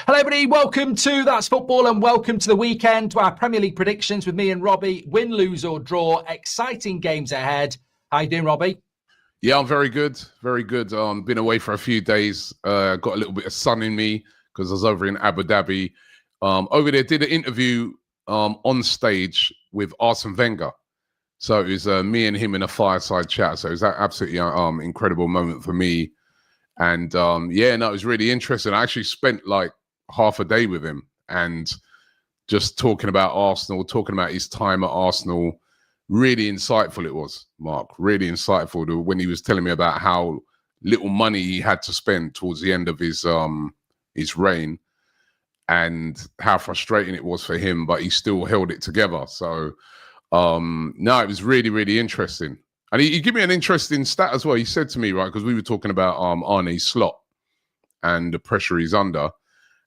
Hello, everybody. Welcome to That's Football and welcome to the weekend, to our Premier League predictions with me and Robbie. Win, lose or draw. Exciting games ahead. How you doing, Robbie? Yeah, I'm very good. Very good. Been away for a few days. Got a little bit of sun in me because I was over in Abu Dhabi. Over there, did an interview on stage with Arsene Wenger. So it was me and him in a fireside chat. So it was an absolutely incredible moment for me. And it was really interesting. I actually spent like half a day with him and just talking about Arsenal, talking about his time at Arsenal. Really insightful it was, Mark. Really insightful when he was telling me about how little money he had to spend towards the end of his reign and how frustrating it was for him, but he still held it together. So, it was really, really interesting. And he gave me an interesting stat as well. He said to me, right, because we were talking about Arne Slot and the pressure he's under.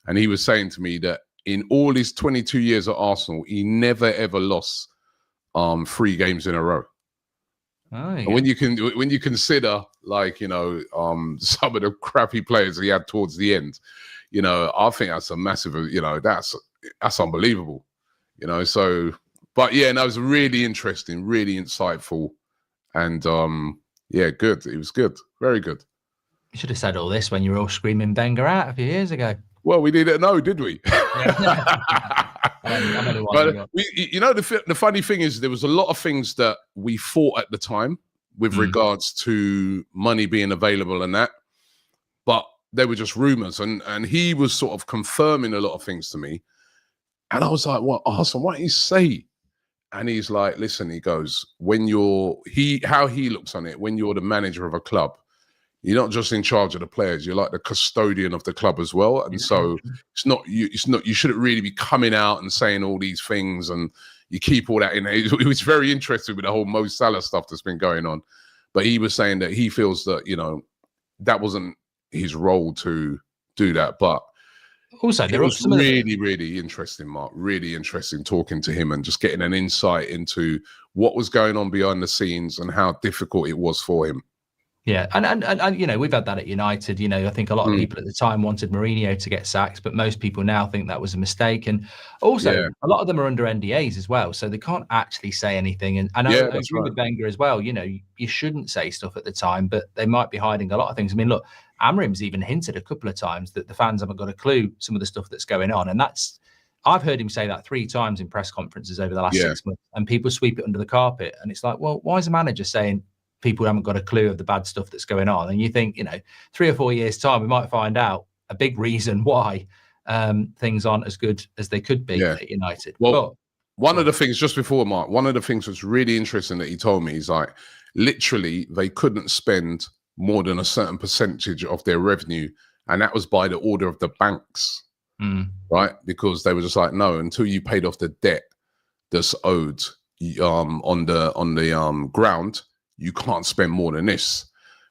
And he was saying to me that in all his 22 years at Arsenal, he never, ever lost 3 games in a row. Oh, yeah. And when you consider, like, some of the crappy players he had towards the end, I think that's a massive, that's unbelievable, So, but yeah, that was really interesting, really insightful. And good. It was good. Very good. You should have said all this when you were all screaming Wenger out a few years ago. Well, we didn't know, did we? But the funny thing is there was a lot of things that we thought at the time with regards to money being available and that, but they were just rumors. And he was sort of confirming a lot of things to me. And I was like, well, Arsene, what did he say? And he's like, listen, he goes, how he looks on it, when you're the manager of a club, you're not just in charge of the players, you're like the custodian of the club as well. And so you shouldn't really be coming out and saying all these things and you keep all that in there. He was very interested with the whole Mo Salah stuff that's been going on. But he was saying that he feels that, that wasn't his role to do that. But also, it was really, really interesting, Mark. Really interesting talking to him and just getting an insight into what was going on behind the scenes and how difficult it was for him. Yeah, and we've had that at United. I think a lot of people at the time wanted Mourinho to get sacked, but most people now think that was a mistake. And also, a lot of them are under NDAs as well, so they can't actually say anything. And I agree with Wenger as well. You shouldn't say stuff at the time, but they might be hiding a lot of things. I mean, look, Amrim's even hinted a couple of times that the fans haven't got a clue some of the stuff that's going on, and I've heard him say that 3 times in press conferences over the last 6 months, and people sweep it under the carpet. And it's like, well, why is the manager saying people haven't got a clue of the bad stuff that's going on? And you think, 3 or 4 years' time, we might find out a big reason why things aren't as good as they could be at United. Well, one of the things, just before Mark, one of the things that's really interesting that he told me is like, literally, they couldn't spend more than a certain percentage of their revenue. And that was by the order of the banks, right? Because they were just like, no, until you paid off the debt that's owed on the ground, you can't spend more than this,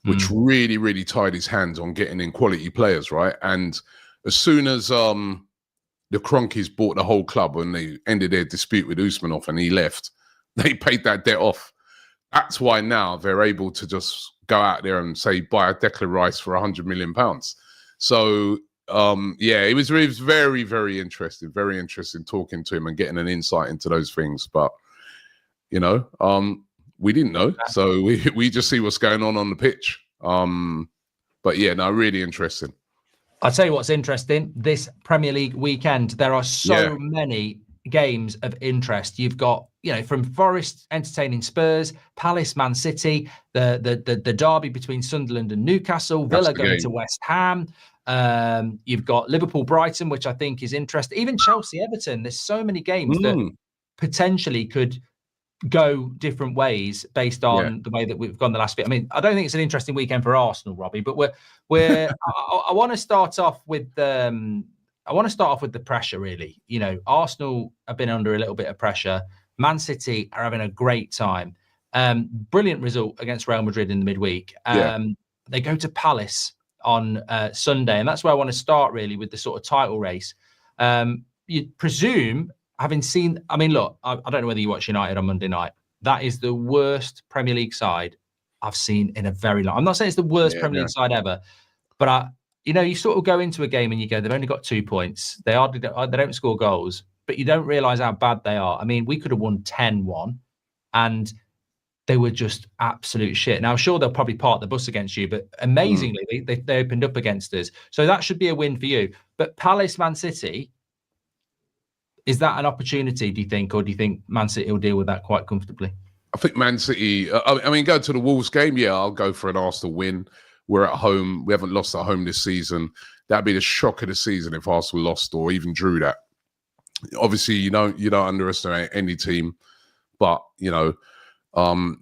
which really, really tied his hands on getting in quality players, right? And as soon as the Kroenkes bought the whole club and they ended their dispute with Usmanov and he left, they paid that debt off. That's why now they're able to just go out there and say, buy a Declan Rice for £100 million. So, it was very, very interesting talking to him and getting an insight into those things. But, we didn't know, so we just see what's going on the pitch. Really interesting. I'll tell you what's interesting. This Premier League weekend, there are so many games of interest. You've got, from Forest entertaining Spurs, Palace, Man City, the derby between Sunderland and Newcastle, Villa going to West Ham. You've got Liverpool, Brighton, which I think is interesting. Even Chelsea, Everton. There's so many games that potentially could go different ways based on the way that we've gone the last bit. I mean, I don't think it's an interesting weekend for Arsenal, Robbie, but I want to start off with the pressure, really. Arsenal have been under a little bit of pressure. Man City are having a great time. Brilliant result against Real Madrid in the midweek. They go to Palace on Sunday, and that's where I want to start, really, with the sort of title race. You'd presume, having seen, I mean, look, I don't know whether you watch United on Monday night. That is the worst Premier League side I've seen in a very long. I'm not saying it's the worst Premier League side ever, but you sort of go into a game and you go, they've only got 2 points. They don't score goals, but you don't realise how bad they are. I mean, we could have won 10-1 and they were just absolute shit. Now, sure, they'll probably park the bus against you, but amazingly, they opened up against us. So that should be a win for you. But Palace, Man City, is that an opportunity, do you think? Or do you think Man City will deal with that quite comfortably? I think Man City, I mean, go to the Wolves game. Yeah, I'll go for an Arsenal win. We're at home. We haven't lost at home this season. That'd be the shock of the season if Arsenal lost or even drew that. Obviously, you don't underestimate any team, but,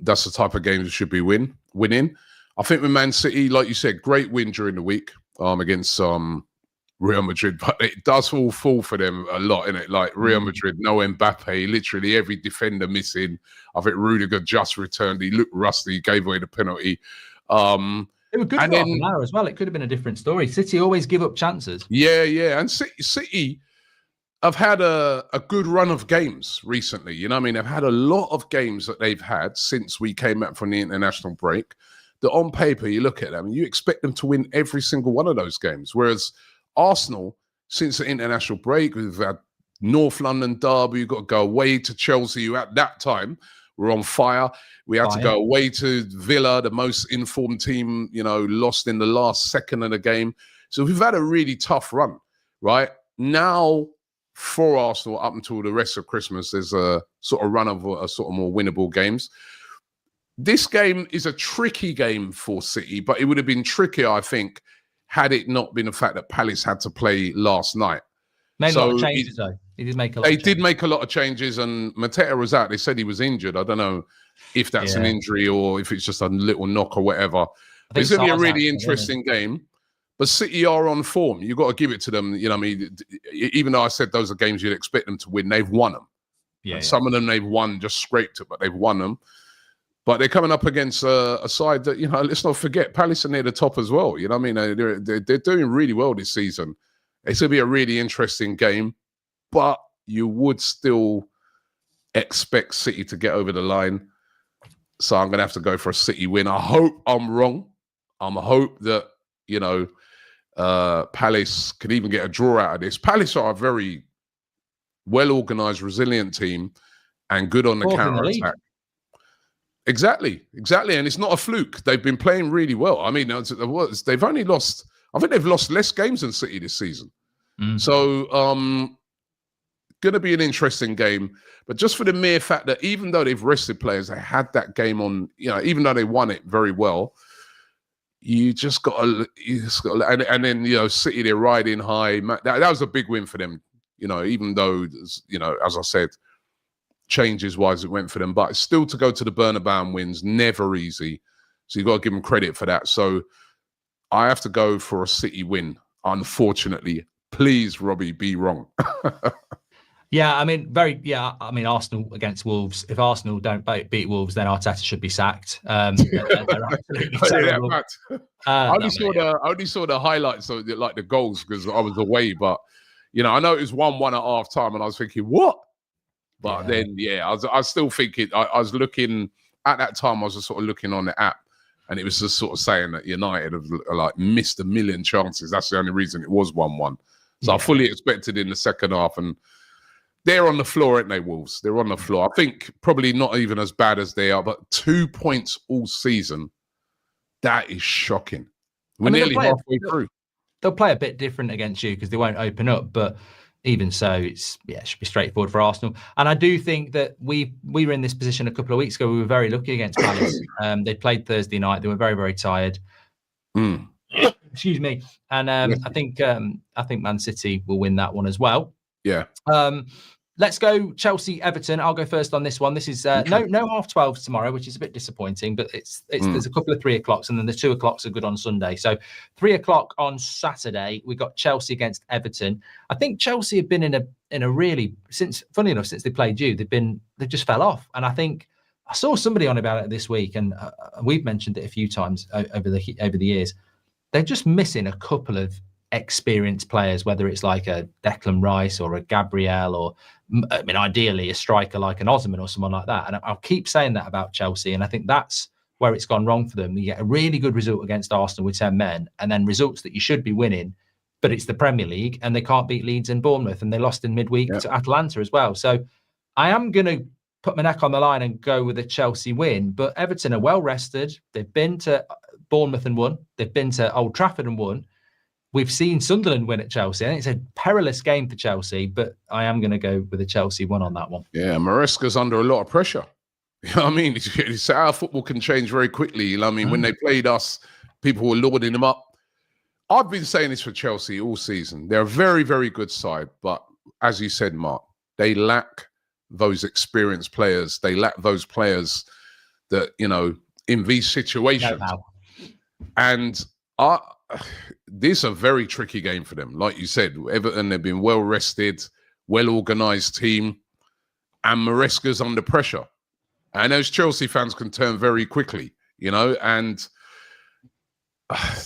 that's the type of game that should be winning. I think with Man City, like you said, great win during the week against Real Madrid, but it does all fall for them a lot, innit? Like Real Madrid, no Mbappe, literally every defender missing. I think Rudiger just returned. He looked rusty, gave away the penalty. They were good for half an hour as well. It could have been a different story. City always give up chances. Yeah. And City have had a good run of games recently. You know what I mean? They've had a lot of games that they've had since we came back from the international break that on paper, you look at them and you expect them to win every single one of those games. Whereas Arsenal, since the international break, we've had North London derby, you've got to go away to Chelsea, who at that time were on fire. We had to go away to Villa, the most informed team, lost in the last second of the game. So we've had a really tough run, right? Now, for Arsenal, up until the rest of Christmas, there's a sort of run of a sort of more winnable games. This game is a tricky game for City, but it would have been trickier, I think, had it not been the fact that Palace had to play last night. Made a lot of changes, though. He did make a lot of changes. They did make a lot of changes, and Mateta was out. They said he was injured. I don't know if that's an injury or if it's just a little knock or whatever. It's going to be a really interesting game. But City are on form. You've got to give it to them. You know what I mean? Even though I said those are games you'd expect them to win, they've won them. Some of them they've won, just scraped it, but they've won them. But they're coming up against a side that, let's not forget, Palace are near the top as well. You know what I mean? They're doing really well this season. It's going to be a really interesting game, but you would still expect City to get over the line. So I'm going to have to go for a City win. I hope I'm wrong. I hope that, Palace can even get a draw out of this. Palace are a very well-organised, resilient team and good on the counter-attack. Exactly. And it's not a fluke. They've been playing really well. I mean, they've only lost, I think they've lost less games than City this season. So, going to be an interesting game. But just for the mere fact that even though they've rested players, they had that game on, even though they won it very well, you just got to, and then, City, they're riding high. That was a big win for them, even though, as I said, changes-wise, it went for them. But still to go to the Bernabeu and wins, never easy. So you've got to give them credit for that. So I have to go for a City win, unfortunately. Please, Robbie, be wrong. Arsenal against Wolves. If Arsenal don't beat Wolves, then Arteta should be sacked. They're absolutely terrible. I only saw the highlights of the goals because I was away. But, I know it was 1-1 at half-time, and I was thinking, what? But then, I was still thinking, I was looking, at that time, I was just sort of looking on the app, and it was just sort of saying that United have missed a million chances. That's the only reason it was 1-1. So I fully expected in the second half, and they're on the floor, aren't they, Wolves? They're on the floor. I think probably not even as bad as they are, but 2 points all season, that is shocking. We're nearly halfway through. They'll play a bit different against you because they won't open up, but even so, it should be straightforward for Arsenal. And I do think that we were in this position a couple of weeks ago. We were very lucky against Palace. They played Thursday night. They were very, very tired. Excuse me. And I think Man City will win that one as well. Yeah. Let's go Chelsea Everton. I'll go first on this one. This is no 12:30 tomorrow, which is a bit disappointing, but there's a couple of 3 o'clocks, and then the 2 o'clocks are good on Sunday. So 3 o'clock on Saturday, we got Chelsea against Everton. I think Chelsea have been in a really, funny enough, since they played you, they just fell off. And I think I saw somebody on about it this week, and we've mentioned it a few times over the years. They're just missing a couple of experienced players, whether it's like a Declan Rice or a Gabriel, or ideally a striker like an Osman or someone like that. And I'll keep saying that about Chelsea, and I think that's where it's gone wrong for them. You get a really good result against Arsenal with 10 men, and then results that you should be winning, but it's the Premier League and they can't beat Leeds and Bournemouth, and they lost in midweek to Atalanta as well. So I am going to put my neck on the line and go with a Chelsea win, but Everton are well rested. They've been to Bournemouth and won. They've been to Old Trafford and won. We've seen Sunderland win at Chelsea. I think it's a perilous game for Chelsea, but I am going to go with a Chelsea one on that one. Yeah, Maresca's under a lot of pressure. You know what I mean? It's how football can change very quickly. You know what I mean? When they played us, people were lauding them up. I've been saying this for Chelsea all season. They're a very, very good side, but as you said, Mark, they lack those experienced players. They lack those players that, you know, in these situations. And this is a very tricky game for them. Like you said, Everton, they've been well rested, well-organised team, and Maresca's under pressure. And those Chelsea fans can turn very quickly, you know, and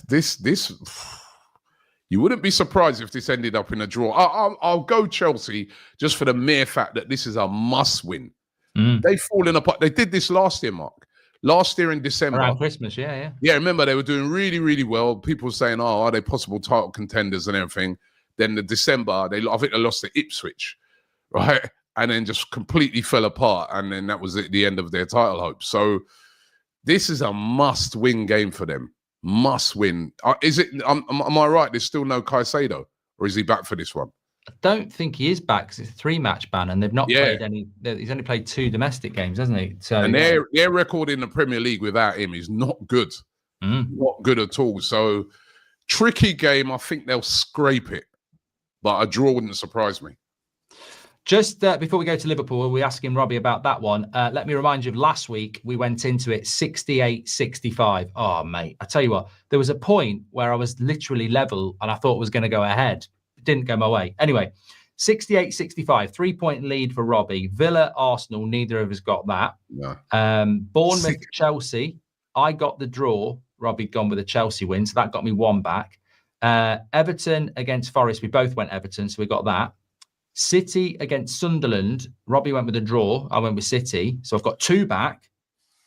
this you wouldn't be surprised if this ended up in a draw. I'll go Chelsea just for the mere fact that this is a must-win. They've fallen apart. They did this last year, Mark. Last year in December. Around Christmas, yeah. Yeah, remember, they were doing really, really well. People were saying, oh, are they possible title contenders and everything? Then the December, I think they lost to Ipswich, right? And then just completely fell apart. And then that was the end of their title hopes. So this is a must-win game for them. Must win. Is it? Am I right? There's still no Caicedo, or is he back for this one? I don't think he is back because it's a 3-match ban, and they've not played any. He's only played 2 domestic games, hasn't he? So, and their record in the Premier League without him is not good, not good at all. So tricky game. I think they'll scrape it, but a draw wouldn't surprise me. Just before we go to Liverpool, we're asking Robbie about that one. Let me remind you of last week. We went into it 68-65. Oh, mate, I tell you what, there was a point where I was literally level and I thought it was going to go ahead. It didn't go my way. Anyway, 68-65, 3-point lead for Robbie. Villa, Arsenal, neither of us got that. No. Bournemouth, Chelsea, I got the draw. Robbie'd gone with a Chelsea win, so that got me 1 back. Everton against Forest, we both went Everton, so we got that. City against Sunderland, Robbie went with a draw. I went with City. So I've got 2 back.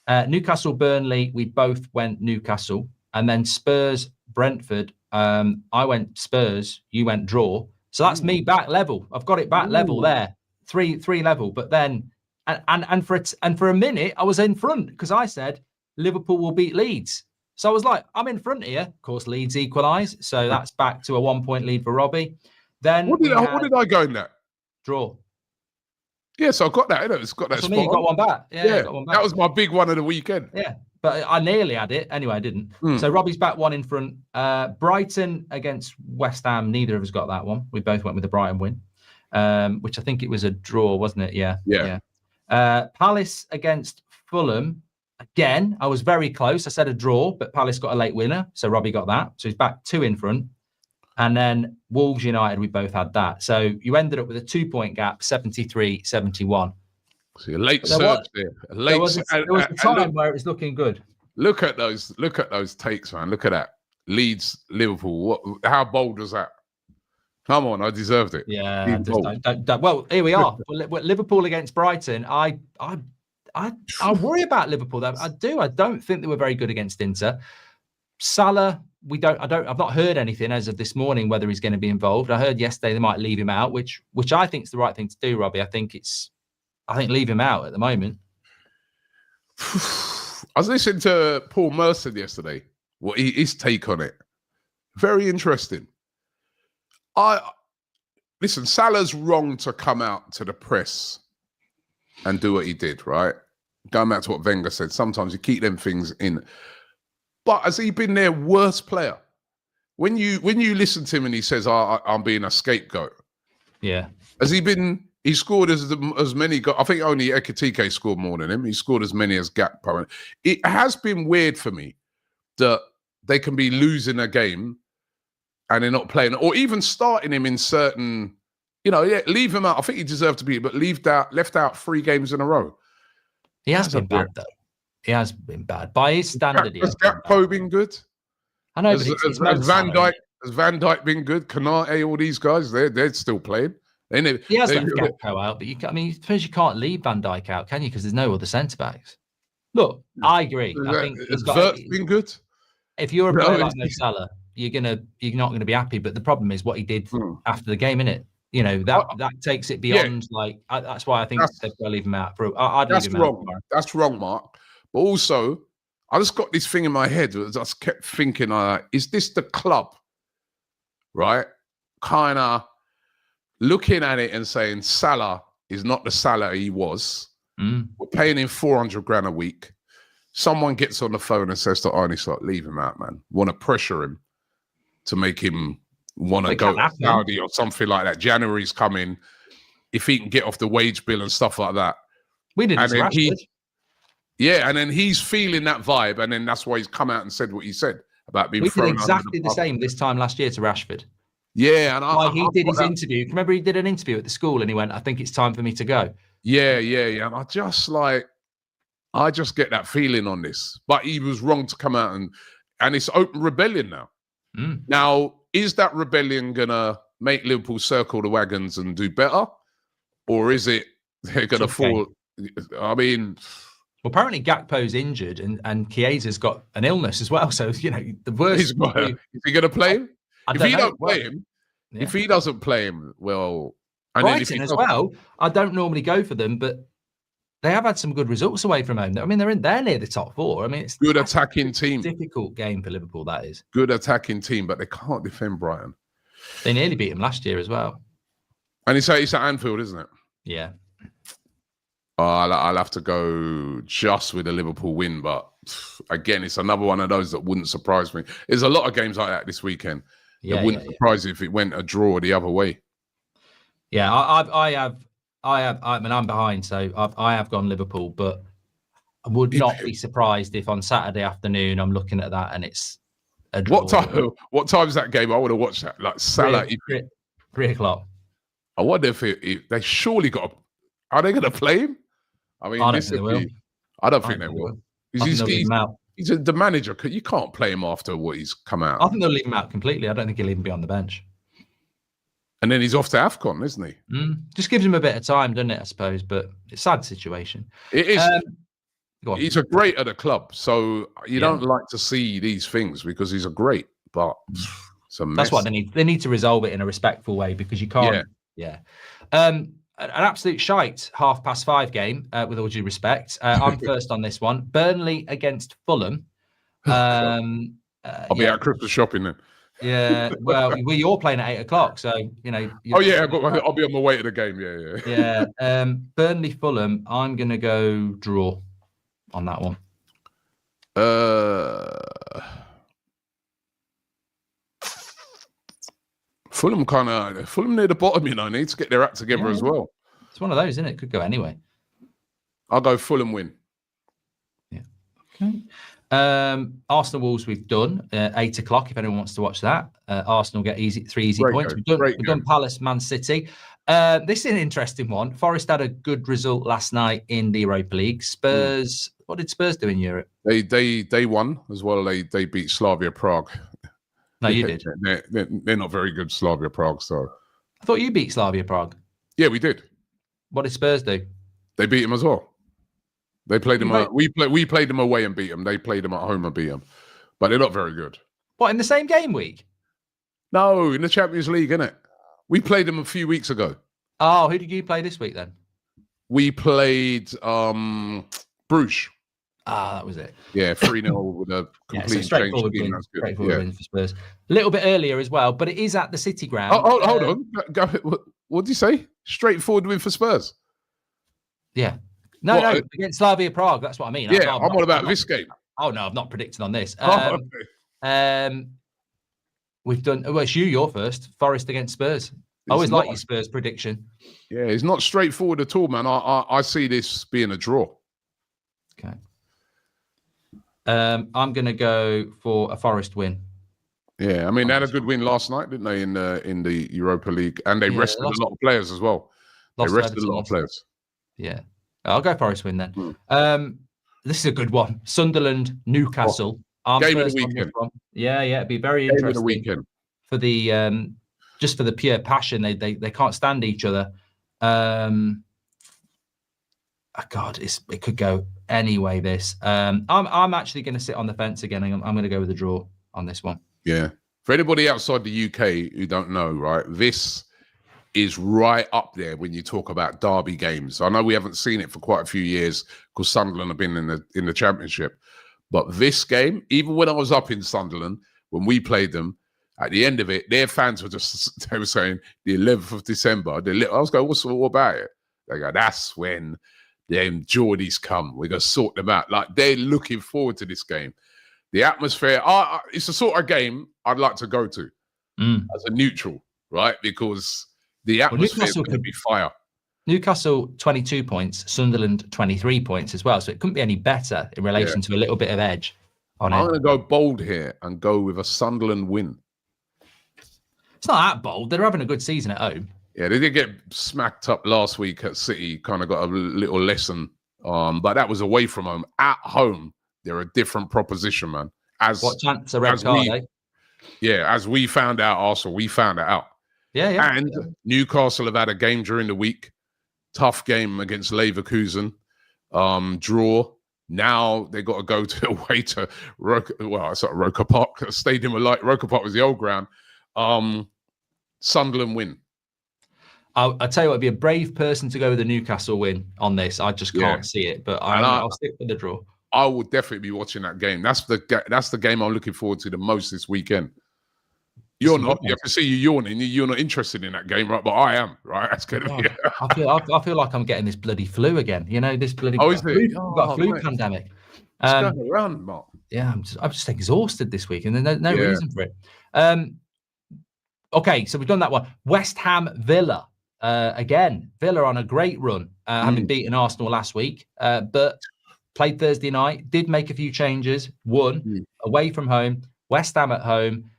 Newcastle, Burnley, we both went Newcastle. And then Spurs, Brentford, I went Spurs, you went draw. So that's me back level. I've got it back level there. 3 level. But then, and for a minute, I was in front because I said Liverpool will beat Leeds. So I was like, I'm in front here. Of course, Leeds equalise. So that's back to a 1-point lead for Robbie. Then what did I go in that? Draw. Yeah, so I got that. It's got that. For me, you got 1 back. Yeah, got 1 back. That was my big one of the weekend. Yeah, but I nearly had it. Anyway, I didn't. So Robbie's back 1 in front. Brighton against West Ham. Neither of us got that one. We both went with the Brighton win, which I think it was a draw, wasn't it? Yeah. Palace against Fulham. Again, I was very close. I said a draw, but Palace got a late winner, so Robbie got that. So he's back 2 in front. And then Wolves United, we both had that. So you ended up with a 2-point gap, 73-71. So a late surge there. There was a time where it was looking good. Look at those takes, man. Look at that. Leeds, Liverpool. How bold was that? Come on, I deserved it. Yeah. Well, here we are. Liverpool against Brighton. I worry about Liverpool though. I do. I don't think they were very good against Inter. Salah, I've not heard anything as of this morning whether he's going to be involved. I heard yesterday they might leave him out, which I think is the right thing to do, Robbie. I think leave him out at the moment. I was listening to Paul Merson yesterday. His take on it. Very interesting. Listen, Salah's wrong to come out to the press and do what he did, right? Going back to what Wenger said, sometimes you keep them things in. But has he been their worst player? When you listen to him and he says, I'm being a scapegoat. Yeah. Has he been, he scored as many, I think only Ekitike scored more than him. He scored as many as Gakpo. It has been weird for me that they can be losing a game and they're not playing, or even starting him in certain, leave him out. I think he deserved to be, but left out 3 games in a row. He has been bad, though. He has been bad. By his standard, has Gakpo been good? I know, but has Van Dijk been good? Kanate, all these guys, they're still playing. He has left Gakpo out, but I suppose you can't leave Van Dijk out, can you? Because there's no other centre-backs. Look, I agree. I think he's got. Been good. If you're a player like Mo Salah, you're not gonna be happy. But the problem is what he did after the game, innit? You know that takes it beyond. That's why I think they've got to leave him out. I'd leave him out. That's wrong, Mark. But also, I just got this thing in my head. I just kept thinking, is this the club, right? Kind of looking at it and saying Salah is not the Salah he was. We're paying him 400 grand a week. Someone gets on the phone and says to Arne Slot, leave him out, man. Want to pressure him to make him want to go to Saudi or something like that. January's coming. If he can get off the wage bill and stuff like that. We did it to Rashford. Yeah, and then he's feeling that vibe, and then that's why he's come out and said what he said about being thrown. We did exactly the same this time last year to Rashford. Yeah, and he did his interview. Remember, he did an interview at the school, and he went, "I think it's time for me to go." Yeah. And I just get that feeling on this. But he was wrong to come out and it's open rebellion now. Now, is that rebellion gonna make Liverpool circle the wagons and do better, or is it they're gonna fall? I mean. Well, apparently Gakpo's injured and Chiesa's got an illness as well. So, the worst. Is he going to play him? If he doesn't play him, well. And Brighton as well. I don't normally go for them, but they have had some good results away from home. I mean, they're near the top four. I mean, it's good attacking team. Difficult game for Liverpool, that is. Good attacking team, but they can't defend Brighton. They nearly beat him last year as well. And it's at Anfield, isn't it? Yeah. I'll have to go just with a Liverpool win, but again, it's another one of those that wouldn't surprise me. There's a lot of games like that this weekend. It wouldn't surprise you if it went a draw the other way. Yeah, I mean, I'm behind, so I have gone Liverpool, but I would not be surprised if on Saturday afternoon I'm looking at that and it's a draw. What time is that game? I want to watch that. Like Salah, 3 o'clock. I wonder if they surely got. Are they going to play him? I mean, I don't think they will. He's the manager. You can't play him after what he's come out. I think they'll leave him out completely. I don't think he'll even be on the bench. And then he's off to AFCON, isn't he? Just gives him a bit of time, doesn't it, I suppose? But it's a sad situation. It is. He's a great at the club. So you don't like to see these things because he's a great. But it's a mess. That's what they need. They need to resolve it in a respectful way because you can't. Yeah. An absolute shite 5:30 game, with all due respect. I'm first on this one. Burnley against Fulham. I'll be out Christmas shopping then. Yeah, well, you're playing at 8 o'clock, so I'll be on my way to the game. Yeah. Burnley Fulham. I'm gonna go draw on that one. Fulham near the bottom, need to get their act together as well. It's one of those, isn't it? Could go anyway. I'll go Fulham win. Yeah. Okay. Arsenal Wolves we've done 8 o'clock. If anyone wants to watch that, Arsenal get three easy points. We've done Palace, Man City. This is an interesting one. Forest had a good result last night in the Europa League. Spurs. What did Spurs do in Europe? They won as well. They beat Slavia Prague. No, you did. They're not very good, Slavia Prague. So I thought you beat Slavia Prague. Yeah, we did. What did Spurs do? They beat them as well. They played them. We played them away and beat them. They played them at home and beat them, but they're not very good. What, in the same game week? No, in the Champions League, innit? We played them a few weeks ago. Oh, who did you play this week then? We played Bruges. That was it. Yeah, 3-0 with a complete change team. That's good. Straightforward win for Spurs. A little bit earlier as well, but it is at the City ground. Hold on. What did you say? Straightforward win for Spurs? Yeah. No, against Slavia Prague. That's what I mean. Yeah, I'm all about this game. Oh, no, I'm not predicting on this. We've done... Well, it's you're first. Forest against Spurs. I always like your Spurs prediction. Yeah, it's not straightforward at all, man. I see this being a draw. Okay. I'm going to go for a Forest win. Yeah, I mean, they had a good win last night, didn't they, in the Europa League? And they rested a lot of players as well. They rested a lot of players. Yeah. I'll go Forest win then. This is a good one. Sunderland, Newcastle. Game of the weekend. Yeah, it'd be very interesting. Game of the weekend. For the just for the pure passion, they can't stand each other. God, it could go any way. This. I'm actually going to sit on the fence again. I'm going to go with a draw on this one. Yeah. For anybody outside the UK who don't know, right, this is right up there when you talk about derby games. I know we haven't seen it for quite a few years because Sunderland have been in the Championship. But this game, even when I was up in Sunderland, when we played them, at the end of it, their fans were they were saying the 11th of December. I was going, what about it? They go, that's when them Geordies come. We're going to sort them out. Like, they're looking forward to this game. The atmosphere, it's the sort of game I'd like to go to as a neutral, right? Because the atmosphere could be fire. Newcastle 22 points, Sunderland 23 points as well. So it couldn't be any better in relation to a little bit of edge on it. I'm going to go bold here and go with a Sunderland win. It's not that bold. They're having a good season at home. Yeah, they did get smacked up last week at City, kind of got a little lesson. But that was away from home. At home, they're a different proposition, man. What chance a red card, eh? Yeah, as we found out, Arsenal, we found it out. Yeah. And Newcastle have had a game during the week. Tough game against Leverkusen. Draw. Now they got to go away to Roker Park, Stadium of Light. Roker Park was the old ground. Sunderland win. I'll tell you what, it'd be a brave person to go with the Newcastle win on this. I just can't see it, but I'll stick with the draw. I will definitely be watching that game. That's the game I'm looking forward to the most this weekend. You're not. You have to see you yawning. You're not interested in that game, right? But I am, right? That's going to be. I feel like I'm getting this bloody flu again. You know, this bloody. Oh, is it? We've got a flu pandemic. It's going around, Mark. Yeah, I'm just exhausted this week, and there's no reason for it. Okay, so we've done that one. West Ham Villa. Again, Villa on a great run, having beaten Arsenal last week, but played Thursday night, did make a few changes, won away from home. West Ham at home,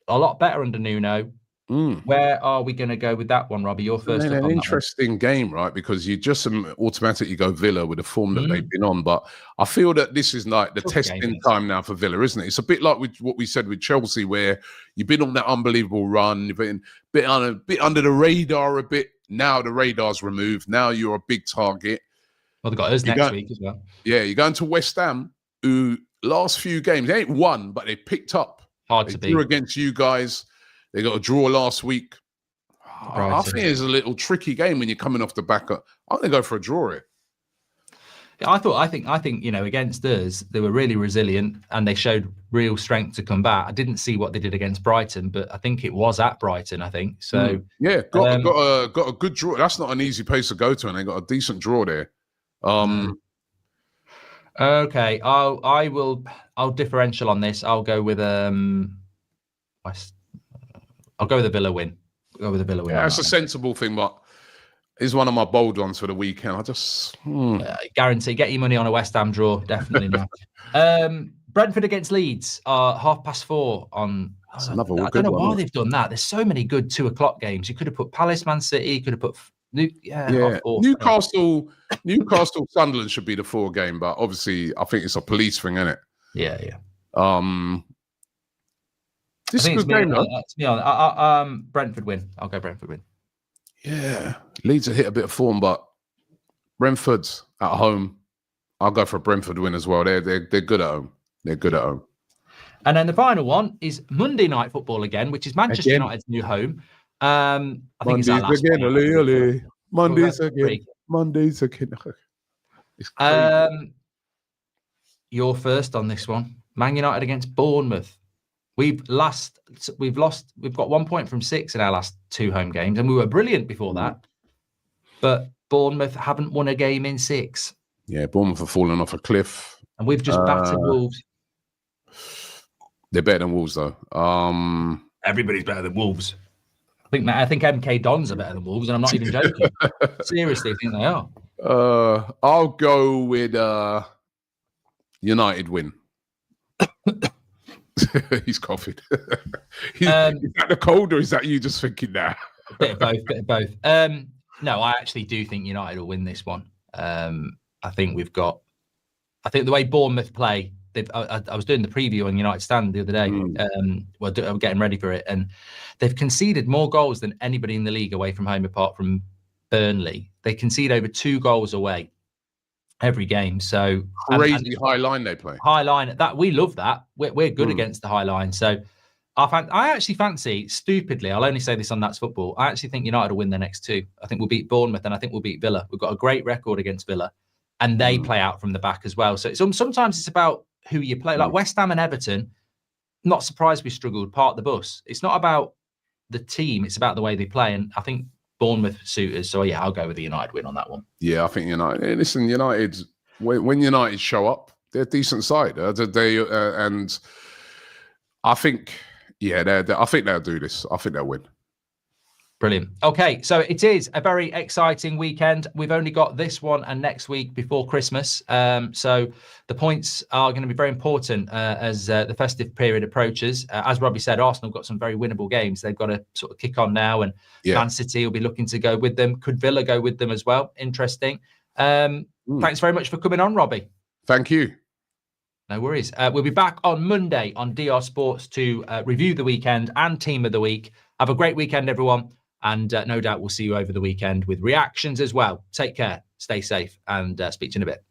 a lot better under Nuno. Where are we going to go with that one, Robbie? You're first. An interesting game, right? Because you just automatically go Villa with the form that they've been on. But I feel that this is like the testing time now for Villa, isn't it? It's a bit like what we said with Chelsea, where you've been on that unbelievable run, you've been a bit under the radar a bit. Now the radar's removed. Now you're a big target. Well, they've got us next week as well. Yeah, you're going to West Ham, who last few games, they ain't won, but they picked up. Hard to beat. Drew against you guys. They got a draw last week. I think it's a little tricky game when you're coming off the back. I'm going to go for a draw here. Yeah, I think you know, against us, they were really resilient and they showed real strength to combat. I didn't see what they did against Brighton, but I think it was at Brighton. I think so. Yeah, got a good draw. That's not an easy place to go to, and they got a decent draw there. Okay, I'll differential on this. I'll go with I'll go with a Villa win. Yeah, it's a sensible thing, but it's one of my bold ones for the weekend. I just guarantee get your money on a West Ham draw, definitely not. Brentford against Leeds are 4:30 on. That's another good one. I don't know why they've done that. There's so many good 2:00 games. You could have put Palace, Man City. You could have put Newcastle, Sunderland should be the 4 game, but obviously I think it's a police thing, isn't it? Yeah. This is a good game, though. Brentford win. I'll go Brentford win. Yeah, Leeds have hit a bit of form, but Brentford's at home. I'll go for a Brentford win as well. They're good at home. They're good at home. And then the final one is Monday Night Football again, which is Manchester United's new home. I think it's our last one. Mondays again. It's crazy. You're first on this one. Man United against Bournemouth. We've got 1 point from 6 in our last 2 home games, and we were brilliant before that. But Bournemouth haven't won a game in 6. Yeah, Bournemouth have fallen off a cliff. And we've just battered Wolves. They're better than Wolves, though. Everybody's better than Wolves. I think MK Dons are better than Wolves, and I'm not even joking. Seriously, I think they are. I'll go with United win. He's coughing. Is that the cold, or is that you just thinking that? Bit of both. No, I actually do think United will win this one. I think the way Bournemouth play, I was doing the preview on United Stand the other day. I'm getting ready for it, and they've conceded more goals than anybody in the league away from home, apart from Burnley. They concede over 2 goals away every game. So crazy high line they play. High line, that we love that. We're good against the high line. So I actually fancy, stupidly, I'll only say this on That's Football, I actually think United will win their next two. I think we'll beat Bournemouth and I think we'll beat Villa. We've got a great record against Villa and they play out from the back as well. So sometimes it's about who you play. Like West Ham and Everton, not surprised we struggled, part of the bus. It's not about the team, it's about the way they play. And I think Bournemouth suit us. So yeah, I'll go with the United win on that one. Yeah, I think United. Listen, United, when United show up, they're a decent side. And I think, I think they'll do this. I think they'll win. Brilliant. Okay, so it is a very exciting weekend. We've only got this one and next week before Christmas. So the points are going to be very important as the festive period approaches. As Robbie said, Arsenal have got some very winnable games. They've got to sort of kick on now, and Man City will be looking to go with them. Could Villa go with them as well? Interesting. Thanks very much for coming on, Robbie. Thank you. No worries. We'll be back on Monday on DR Sports to review the weekend and team of the week. Have a great weekend, everyone. And no doubt we'll see you over the weekend with reactions as well. Take care, stay safe, and speak to you in a bit.